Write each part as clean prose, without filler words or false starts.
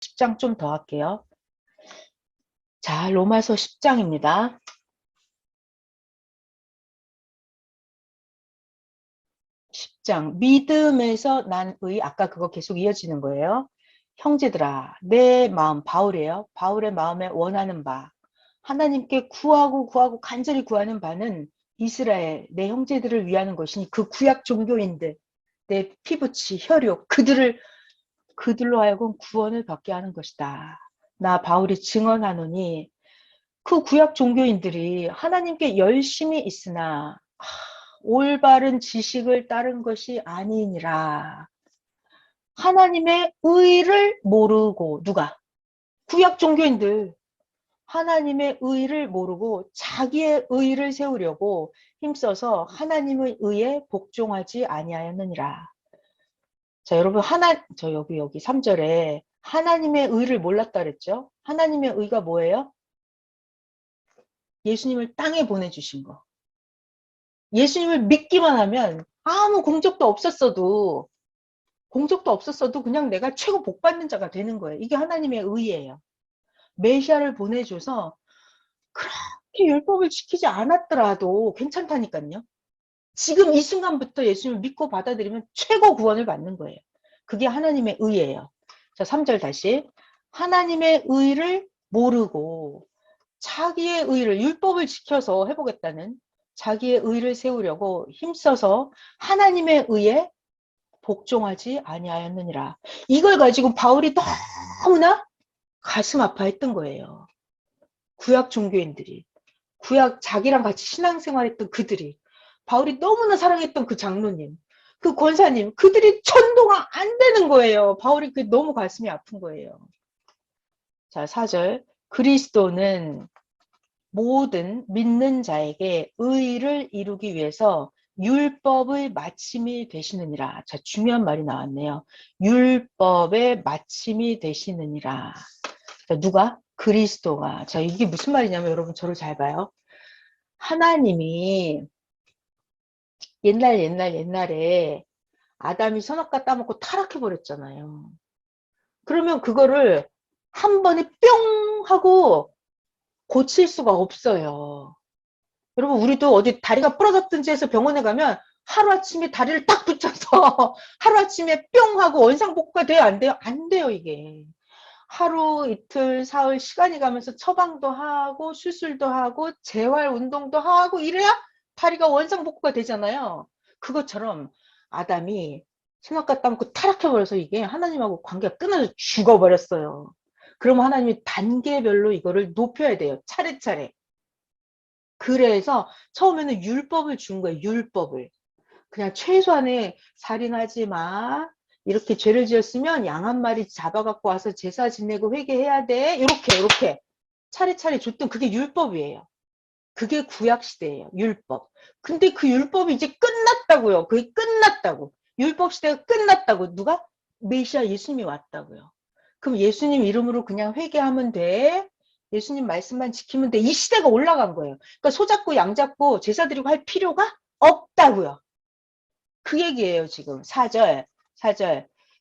10장 좀 더 할게요. 자, 로마서 10장입니다. 믿음에서 난 의, 아까 그거 계속 이어지는 거예요. 형제들아, 내 마음, 바울이에요. 바울의 마음에 원하는 바, 하나님께 구하고 간절히 구하는 바는 이스라엘, 내 형제들을 위하는 것이니 그 구약 종교인들, 내 피부치, 혈육, 그들로 하여금 구원을 받게 하는 것이다. 나 바울이 증언하노니 그 구약 종교인들이 하나님께 열심히 있으나 올바른 지식을 따른 것이 아니니라. 하나님의 의를 모르고 누가? 구약 종교인들. 하나님의 의를 모르고 자기의 의를 세우려고 힘써서 하나님의 의에 복종하지 아니하였느니라. 자, 여러분 저 여기 3절에 하나님의 의를 몰랐다 그랬죠? 하나님의 의가 뭐예요? 예수님을 땅에 보내주신 거. 예수님을 믿기만 하면 아무 공적도 없었어도 그냥 내가 최고 복받는 자가 되는 거예요. 이게 하나님의 의예요. 메시아를 보내줘서 그렇게 율법을 지키지 않았더라도 괜찮다니까요. 지금 이 순간부터 예수님을 믿고 받아들이면 최고 구원을 받는 거예요. 그게 하나님의 의예요. 자, 3절 다시. 하나님의 의를 모르고 자기의 의를, 율법을 지켜서 해보겠다는 자기의 의를 세우려고 힘써서 하나님의 의에 복종하지 아니하였느니라. 이걸 가지고 바울이 너무나 가슴 아파했던 거예요. 구약 종교인들이, 구약 자기랑 같이 신앙생활했던 그들이, 바울이 너무나 사랑했던 그 장로님, 그 권사님, 그들이 전도가 안 되는 거예요. 바울이 그게 너무 가슴이 아픈 거예요. 자, 4절. 그리스도는 모든 믿는 자에게 의를 이루기 위해서 율법의 마침이 되시느니라. 자, 중요한 말이 나왔네요. 율법의 마침이 되시느니라. 자, 누가? 그리스도가. 자, 이게 무슨 말이냐면 여러분 저를 잘 봐요. 하나님이 옛날에 아담이 선악과 따먹고 타락해버렸잖아요. 그러면 그거를 한 번에 뿅 하고 고칠 수가 없어요. 여러분 우리도 어디 다리가 부러졌든지 해서 병원에 가면 하루아침에 다리를 딱 붙여서 하루아침에 뿅 하고 원상복구가 돼요? 안 돼요? 안 돼요 이게. 하루 이틀 사흘 시간이 가면서 처방도 하고 수술도 하고 재활 운동도 하고 이래야 다리가 원상복구가 되잖아요. 그것처럼 아담이 선악과 따먹고 타락해버려서 이게 하나님하고 관계가 끊어져 죽어버렸어요. 그럼 하나님이 단계별로 이거를 높여야 돼요. 차례차례. 그래서 처음에는 율법을 준 거예요. 율법을. 그냥 최소한의 살인하지 마. 이렇게 죄를 지었으면 양 한 마리 잡아갖고 와서 제사 지내고 회개해야 돼. 이렇게 차례차례 줬던 그게 율법이에요. 그게 구약시대예요. 율법. 근데 그 율법이 이제 끝났다고요. 그게 끝났다고. 율법 시대가 끝났다고. 누가? 메시아 예수님이 왔다고요. 그럼 예수님 이름으로 그냥 회개하면 돼. 예수님 말씀만 지키면 돼. 이 시대가 올라간 거예요. 그러니까 소 잡고 양 잡고 제사 드리고 할 필요가 없다고요. 그 얘기예요. 지금 4절.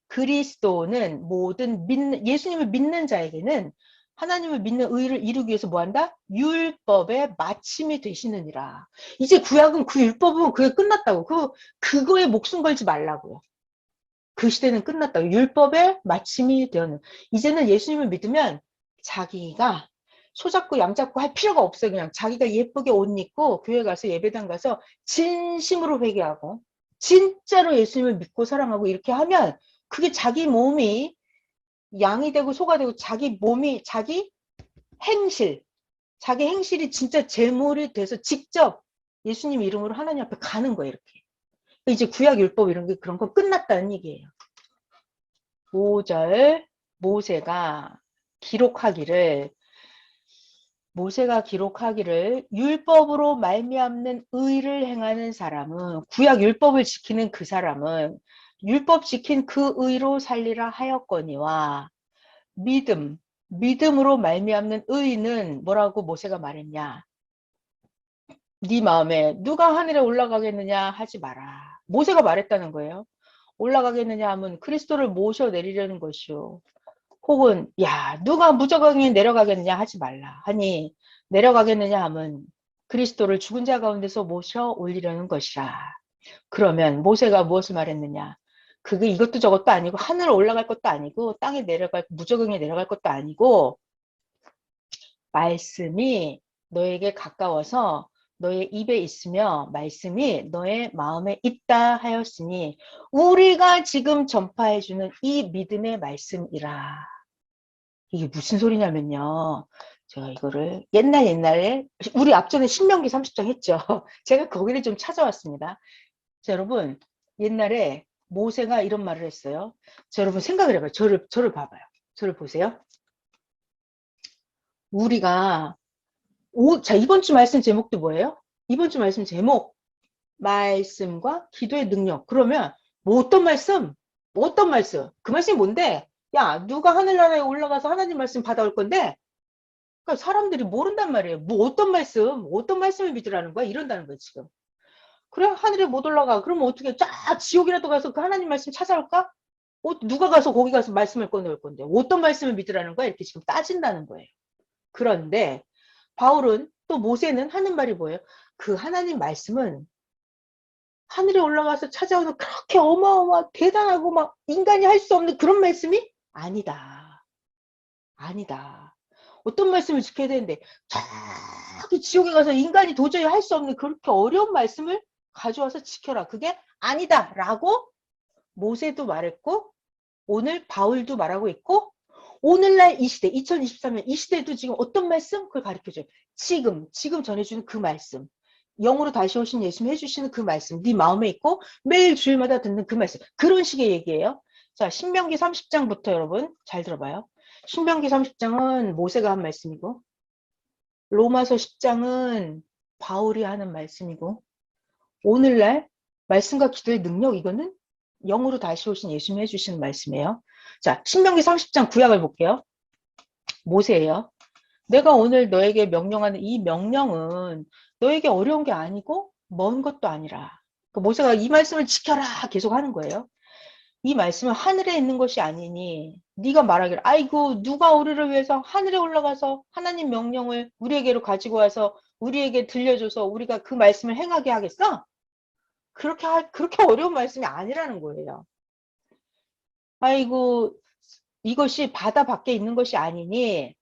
그리스도는 모든 예수님을 믿는 자에게는 하나님을 믿는 의를 이루기 위해서 뭐한다? 율법의 마침이 되시느니라. 이제 구약은 그 율법은 그게 끝났다고. 그거에 목숨 걸지 말라고요. 그 시대는 끝났다고. 율법의 마침이 되었는. 이제는 예수님을 믿으면 자기가 소 잡고 양 잡고 할 필요가 없어요. 그냥 자기가 예쁘게 옷 입고 교회 가서 예배당 가서 진심으로 회개하고 진짜로 예수님을 믿고 사랑하고 이렇게 하면 그게 자기 몸이 양이 되고 소가 되고 자기 몸이 자기 행실이 진짜 제물이 돼서 직접 예수님 이름으로 하나님 앞에 가는 거예요. 이렇게. 이제 구약 율법 이런 게 그런 거 끝났다는 얘기예요. 5절 모세가 기록하기를 율법으로 말미암는 의를 행하는 사람은 구약 율법을 지키는 그 사람은 율법 지킨 그 의로 살리라 하였거니와 믿음으로 말미암는 의는 뭐라고 모세가 말했냐? 네 마음에 누가 하늘에 올라가겠느냐 하지 마라. 모세가 말했다는 거예요. 올라가겠느냐 하면 그리스도를 모셔내리려는 것이요. 혹은 야 누가 무저강에 내려가겠느냐 하지 말라 하니 내려가겠느냐 하면 그리스도를 죽은 자 가운데서 모셔 올리려는 것이라. 그러면 모세가 무엇을 말했느냐? 그게 이것도 저것도 아니고 하늘 올라갈 것도 아니고 땅에 내려갈 무저강에 내려갈 것도 아니고 말씀이 너에게 가까워서 너의 입에 있으며 말씀이 너의 마음에 있다 하였으니 우리가 지금 전파해주는 이 믿음의 말씀이라. 이게 무슨 소리냐면요. 제가 이거를 옛날에 우리 앞전에 신명기 30장 했죠. 제가 거기를 좀 찾아왔습니다. 자, 여러분 옛날에 모세가 이런 말을 했어요. 자, 여러분 생각을 해봐요. 저를 봐봐요. 저를 보세요. 우리가 자, 이번 주 말씀 제목도 뭐예요? 이번 주 말씀 제목 말씀과 기도의 능력. 그러면 뭐 어떤 말씀? 뭐 어떤 말씀? 그 말씀이 뭔데? 야 누가 하늘나라에 올라가서 하나님 말씀 받아올 건데 그러니까 사람들이 모른단 말이에요. 뭐 어떤 말씀을 믿으라는 거야? 이런다는 거야 지금. 그래 하늘에 못 올라가. 그러면 어떻게 쫙 지옥이라도 가서 그 하나님 말씀 찾아올까? 누가 가서 거기 가서 말씀을 꺼내올 건데 어떤 말씀을 믿으라는 거야? 이렇게 지금 따진다는 거예요. 그런데 바울은 또 모세는 하는 말이 뭐예요? 그 하나님 말씀은 하늘에 올라가서 찾아오는 그렇게 어마어마 대단하고 막 인간이 할 수 없는 그런 말씀이 아니다. 아니다. 어떤 말씀을 지켜야 되는데 저기 지옥에 가서 인간이 도저히 할 수 없는 그렇게 어려운 말씀을 가져와서 지켜라. 그게 아니다 라고 모세도 말했고 오늘 바울도 말하고 있고 오늘날 이 시대 2023년 이 시대도 지금 어떤 말씀? 그걸 가르쳐줘요. 지금 전해주는 그 말씀. 영으로 다시 오신 예수님 해주시는 그 말씀. 네 마음에 있고 매일 주일마다 듣는 그 말씀. 그런 식의 얘기예요. 자, 신명기 30장부터 여러분 잘 들어봐요. 신명기 30장은 모세가 한 말씀이고 로마서 10장은 바울이 하는 말씀이고 오늘날 말씀과 기도의 능력 이거는 영으로 다시 오신 예수님이 해주시는 말씀이에요. 자, 신명기 30장 구약을 볼게요. 모세예요. 내가 오늘 너에게 명령하는 이 명령은 너에게 어려운 게 아니고 먼 것도 아니라 모세가 이 말씀을 지켜라 계속 하는 거예요. 이 말씀은 하늘에 있는 것이 아니니 네가 말하기를 아이고 누가 우리를 위해서 하늘에 올라가서 하나님 명령을 우리에게로 가지고 와서 우리에게 들려줘서 우리가 그 말씀을 행하게 하겠어? 그렇게 어려운 말씀이 아니라는 거예요. 아이고 이것이 바다 밖에 있는 것이 아니니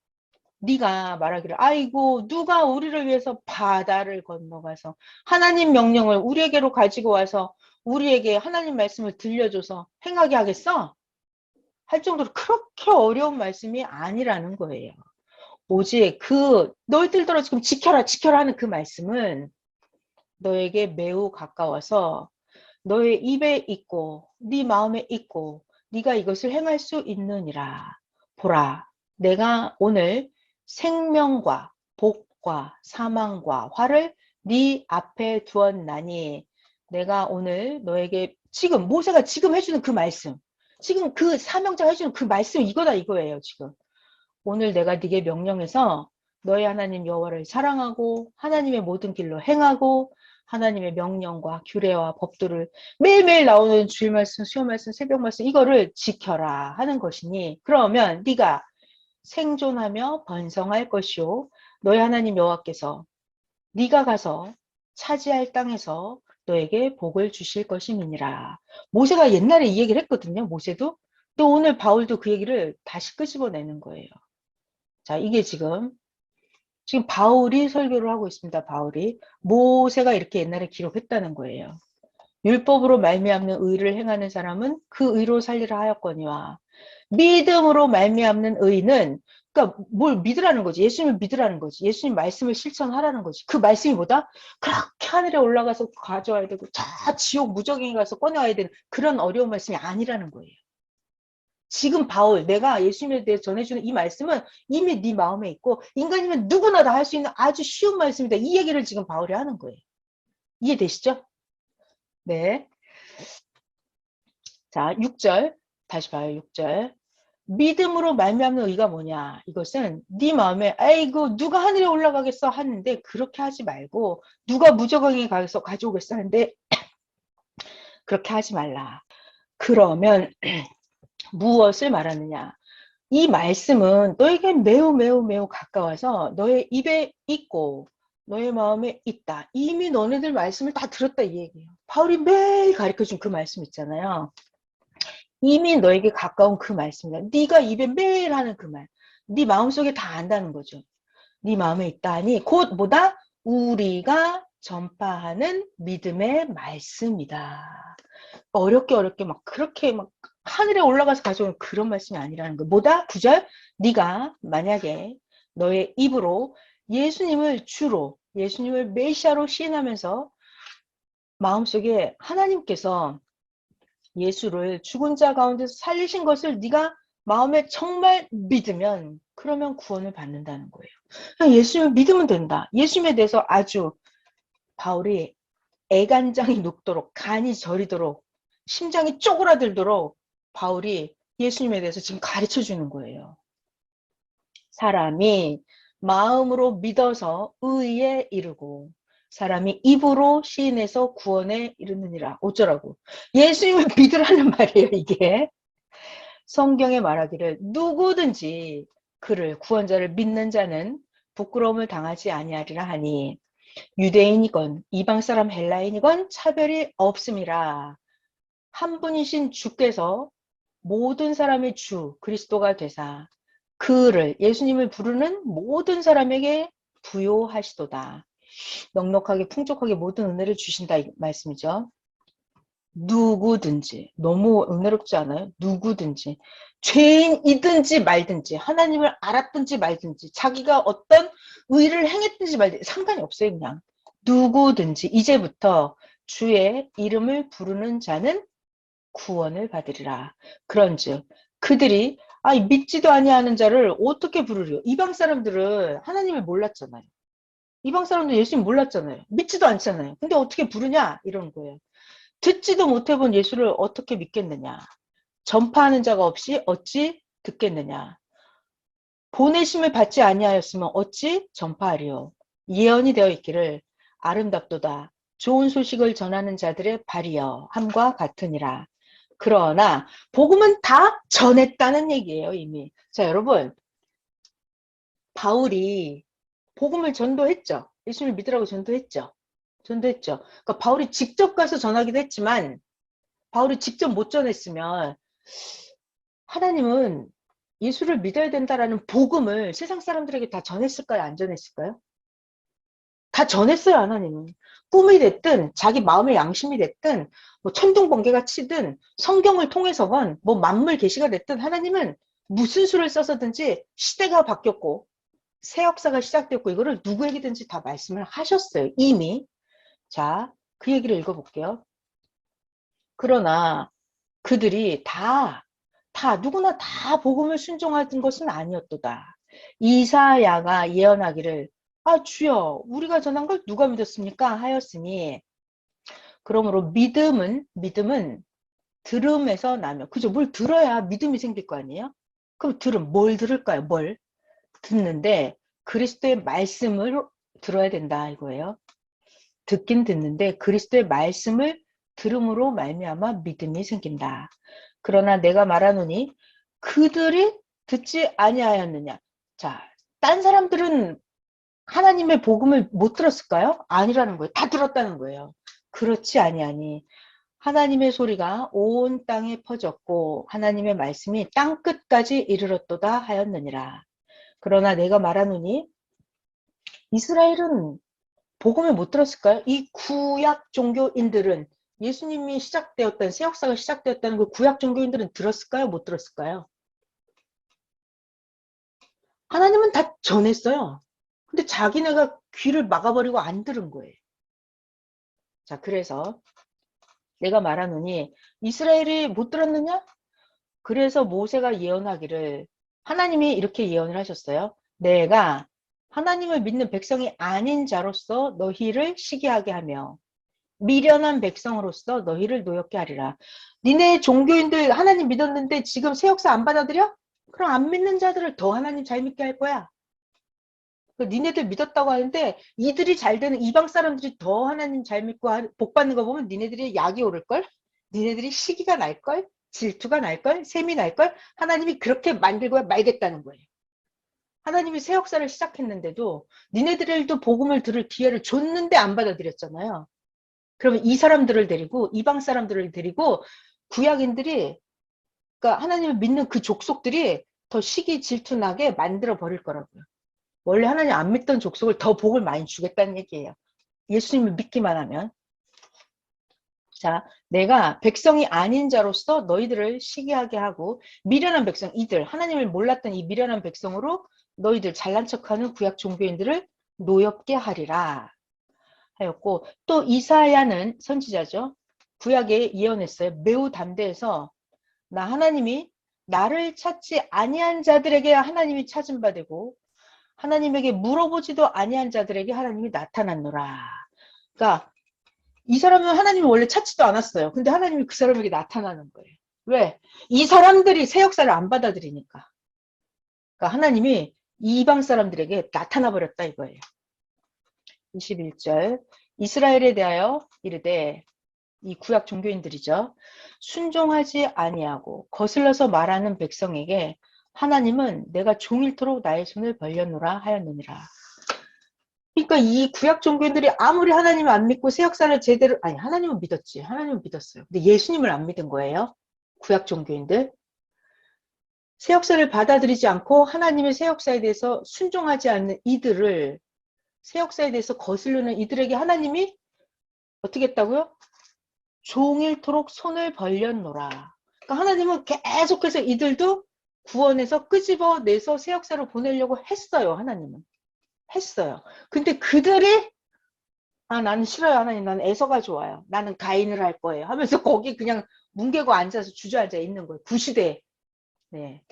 네가 말하기를 아이고 누가 우리를 위해서 바다를 건너가서 하나님 명령을 우리에게로 가지고 와서 우리에게 하나님 말씀을 들려줘서 행하게 하겠어? 할 정도로 그렇게 어려운 말씀이 아니라는 거예요. 오직 그 너희들더러 지금 지켜라 하는 그 말씀은 너에게 매우 가까워서 너의 입에 있고 네 마음에 있고 네가 이것을 행할 수 있느니라. 보라 내가 오늘 생명과 복과 사망과 화를 네 앞에 두었나니 내가 오늘 너에게 지금 모세가 지금 해주는 그 말씀 지금 그 사명자가 해주는 그 말씀 이거다 이거예요. 지금 오늘 내가 네게 명령해서 너의 하나님 여호와를 사랑하고 하나님의 모든 길로 행하고 하나님의 명령과 규례와 법도를 매일매일 나오는 주일 말씀, 수요 말씀, 새벽 말씀 이거를 지켜라 하는 것이니 그러면 네가 생존하며 번성할 것이요 너의 하나님 여호와께서 네가 가서 차지할 땅에서 너에게 복을 주실 것임이니라. 모세가 옛날에 이 얘기를 했거든요. 모세도. 또 오늘 바울도 그 얘기를 다시 끄집어내는 거예요. 자, 이게 지금 바울이 설교를 하고 있습니다. 바울이. 모세가 이렇게 옛날에 기록했다는 거예요. 율법으로 말미암는 의를 행하는 사람은 그 의로 살리라 하였거니와 믿음으로 말미암는 의는 그러니까 뭘 믿으라는 거지. 예수님을 믿으라는 거지. 예수님 말씀을 실천하라는 거지. 그 말씀이 뭐다? 그렇게 하늘에 올라가서 가져와야 되고 저 지옥 무저갱이 가서 꺼내와야 되는 그런 어려운 말씀이 아니라는 거예요. 지금 바울 내가 예수님에 대해 전해주는 이 말씀은 이미 네 마음에 있고 인간이면 누구나 다 할 수 있는 아주 쉬운 말씀이다. 이 얘기를 지금 바울이 하는 거예요. 이해되시죠? 네. 자, 6절 다시 봐요. 6절 믿음으로 말미암는 의가 뭐냐? 이것은 네 마음에 아이고 누가 하늘에 올라가겠어 하는데 그렇게 하지 말고 누가 무저강에 가서 가져오겠어 하는데 그렇게 하지 말라. 그러면 무엇을 말하느냐? 이 말씀은 너에게 매우 매우 매우 가까워서 너의 입에 있고 너의 마음에 있다. 이미 너네들 말씀을 다 들었다 이 얘기예요. 바울이 매일 가르쳐준 그 말씀 있잖아요. 이미 너에게 가까운 그 말씀이다. 네가 입에 매일 하는 그 말. 네 마음속에 다 안다는 거죠. 네 마음에 있다 하니 곧 뭐다? 우리가 전파하는 믿음의 말씀이다. 어렵게 막 그렇게 막 하늘에 올라가서 가져오는 그런 말씀이 아니라는 거. 뭐다? 9절. 네가 만약에 너의 입으로 예수님을 주로, 예수님을 메시아로 시인하면서 마음속에 하나님께서 예수를 죽은 자 가운데서 살리신 것을 네가 마음에 정말 믿으면 그러면 구원을 받는다는 거예요. 그냥 예수님을 믿으면 된다. 예수님에 대해서 아주 바울이 애간장이 녹도록 간이 저리도록 심장이 쪼그라들도록 바울이 예수님에 대해서 지금 가르쳐 주는 거예요. 사람이 마음으로 믿어서 의에 이르고 사람이 입으로 시인해서 구원에 이르느니라. 어쩌라고. 예수님을 믿으라는 말이에요, 이게. 성경에 말하기를 누구든지 그를 구원자를 믿는 자는 부끄러움을 당하지 아니하리라 하니 유대인이건 이방 사람 헬라인이건 차별이 없음이라. 한 분이신 주께서 모든 사람의 주 그리스도가 되사 그를 예수님을 부르는 모든 사람에게 부요하시도다. 넉넉하게 풍족하게 모든 은혜를 주신다 이 말씀이죠. 누구든지 너무 은혜롭지 않아요? 누구든지 죄인이든지 말든지 하나님을 알았든지 말든지 자기가 어떤 의를 행했든지 말든지 상관이 없어요. 그냥 누구든지 이제부터 주의 이름을 부르는 자는 구원을 받으리라. 그런즉 그들이 믿지도 아니하는 자를 어떻게 부르리요? 이방 사람들은 하나님을 몰랐잖아요. 이방 사람들 예수님 몰랐잖아요. 믿지도 않잖아요. 근데 어떻게 부르냐? 이런 거예요. 듣지도 못해본 예수를 어떻게 믿겠느냐? 전파하는 자가 없이 어찌 듣겠느냐? 보내심을 받지 아니하였으면 어찌 전파하리요? 예언이 되어 있기를 아름답도다. 좋은 소식을 전하는 자들의 발이여 함과 같으니라. 그러나 복음은 다 전했다는 얘기예요, 이미. 자, 여러분. 바울이 복음을 전도했죠. 예수님을 믿으라고 전도했죠. 전도했죠. 그러니까 바울이 직접 가서 전하기도 했지만 바울이 직접 못 전했으면 하나님은 예수를 믿어야 된다라는 복음을 세상 사람들에게 다 전했을까요? 안 전했을까요? 다 전했어요, 하나님은. 꿈이 됐든 자기 마음의 양심이 됐든 뭐 천둥번개가 치든 성경을 통해서건 뭐 만물 계시가 됐든 하나님은 무슨 수를 써서든지 시대가 바뀌었고 새 역사가 시작됐고 이거를 누구에게든지 다 말씀을 하셨어요. 이미. 자, 그 얘기를 읽어볼게요. 그러나 그들이 누구나 다 복음을 순종하던 것은 아니었도다. 이사야가 예언하기를 주여 우리가 전한 걸 누가 믿었습니까? 하였으니 그러므로 믿음은 들음에서 나며 그죠? 뭘 들어야 믿음이 생길 거 아니에요? 그럼 뭘 들을까요? 뭘 듣는데 그리스도의 말씀을 들어야 된다 이거예요. 듣긴 듣는데 그리스도의 말씀을 들음으로 말미암아 믿음이 생긴다. 그러나 내가 말하노니 그들이 듣지 아니하였느냐. 자, 딴 사람들은 하나님의 복음을 못 들었을까요? 아니라는 거예요. 다 들었다는 거예요. 그렇지 아니하니 하나님의 소리가 온 땅에 퍼졌고 하나님의 말씀이 땅 끝까지 이르렀도다 하였느니라. 그러나 내가 말하노니 이스라엘은 복음을 못 들었을까요? 이 구약 종교인들은 예수님이 시작되었다는 새 역사가 시작되었다는 그 구약 종교인들은 들었을까요? 못 들었을까요? 하나님은 다 전했어요. 근데 자기네가 귀를 막아버리고 안 들은 거예요. 자, 그래서 내가 말하노니 이스라엘이 못 들었느냐? 그래서 모세가 예언하기를 하나님이 이렇게 예언을 하셨어요. 내가 하나님을 믿는 백성이 아닌 자로서 너희를 시기하게 하며 미련한 백성으로서 너희를 노엽게 하리라. 니네 종교인들 하나님 믿었는데 지금 새 역사 안 받아들여? 그럼 안 믿는 자들을 더 하나님 잘 믿게 할 거야. 니네들 믿었다고 하는데 이들이 잘 되는 이방 사람들이 더 하나님 잘 믿고 복 받는 거 보면 니네들이 약이 오를걸? 니네들이 시기가 날걸? 질투가 날걸? 셈이 날걸? 하나님이 그렇게 만들고 말겠다는 거예요. 하나님이 새 역사를 시작했는데도 니네들도 복음을 들을 기회를 줬는데 안 받아들였잖아요. 그러면 이 사람들을 데리고 이방 사람들을 데리고 구약인들이 그러니까 하나님을 믿는 그 족속들이 더 시기 질투나게 만들어 버릴 거라고요. 원래 하나님 안 믿던 족속을 더 복을 많이 주겠다는 얘기예요. 예수님을 믿기만 하면. 자, 내가 백성이 아닌 자로서 너희들을 시기하게 하고 미련한 백성, 이들 하나님을 몰랐던 이 미련한 백성으로 너희들 잘난 척하는 구약 종교인들을 노엽게 하리라 하였고, 또 이사야는 선지자죠. 구약에 예언했어요. 매우 담대해서 나 하나님이 나를 찾지 아니한 자들에게 하나님이 찾은 바 되고 하나님에게 물어보지도 아니한 자들에게 하나님이 나타났노라. 그러니까 이 사람은 하나님이 원래 찾지도 않았어요. 근데 하나님이 그 사람에게 나타나는 거예요. 왜? 이 사람들이 새 역사를 안 받아들이니까. 그러니까 하나님이 이방 사람들에게 나타나 버렸다 이거예요. 21절 이스라엘에 대하여 이르되 이 구약 종교인들이죠. 순종하지 아니하고 거슬러서 말하는 백성에게 하나님은 내가 종일토록 나의 손을 벌려노라 하였느니라. 그러니까 이 구약 종교인들이 아무리 하나님을 안 믿고 새 역사를 제대로 아니 하나님은 믿었지. 하나님은 믿었어요. 근데 예수님을 안 믿은 거예요. 구약 종교인들. 새 역사를 받아들이지 않고 하나님의 새 역사에 대해서 순종하지 않는 이들을 새 역사에 대해서 거스르는 이들에게 하나님이 어떻게 했다고요? 종일토록 손을 벌렸노라. 그러니까 하나님은 계속해서 이들도 구원해서 끄집어내서 새 역사로 보내려고 했어요. 하나님은. 했어요. 근데 그들이 나는 싫어요. 하나님. 나는 에서가 좋아요. 나는 가인을 할 거예요. 하면서 거기 그냥 뭉개고 앉아서 주저앉아 있는 거예요. 구시대. 네.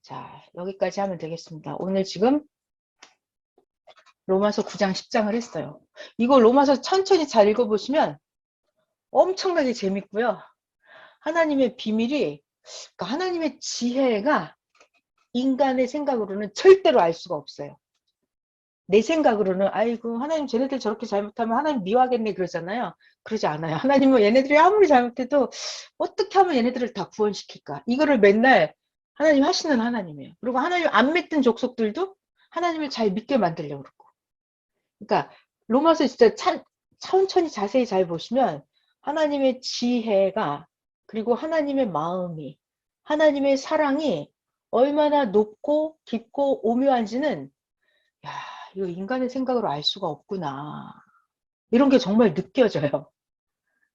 자, 여기까지 하면 되겠습니다. 오늘 지금 로마서 9장 10장을 했어요. 이거 로마서 천천히 잘 읽어보시면 엄청나게 재밌고요. 하나님의 비밀이 그러니까 하나님의 지혜가 인간의 생각으로는 절대로 알 수가 없어요. 내 생각으로는 아이고 하나님 쟤네들 저렇게 잘못하면 하나님 미워하겠네 그러잖아요. 그러지 않아요. 하나님은 얘네들이 아무리 잘못해도 어떻게 하면 얘네들을 다 구원시킬까. 이거를 맨날 하나님 하시는 하나님이에요. 그리고 하나님 안 믿던 족속들도 하나님을 잘 믿게 만들려고 그러고. 그러니까 로마서 진짜 천천히 자세히 잘 보시면 하나님의 지혜가 그리고 하나님의 마음이 하나님의 사랑이 얼마나 높고 깊고 오묘한지는 야 이거 인간의 생각으로 알 수가 없구나. 이런 게 정말 느껴져요.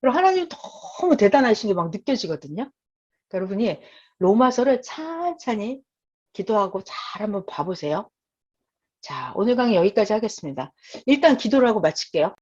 그리고 하나님 너무 대단하신 게 막 느껴지거든요. 그러니까 여러분이 로마서를 찬찬히 기도하고 잘 한번 봐보세요. 자, 오늘 강의 여기까지 하겠습니다. 일단 기도를 하고 마칠게요.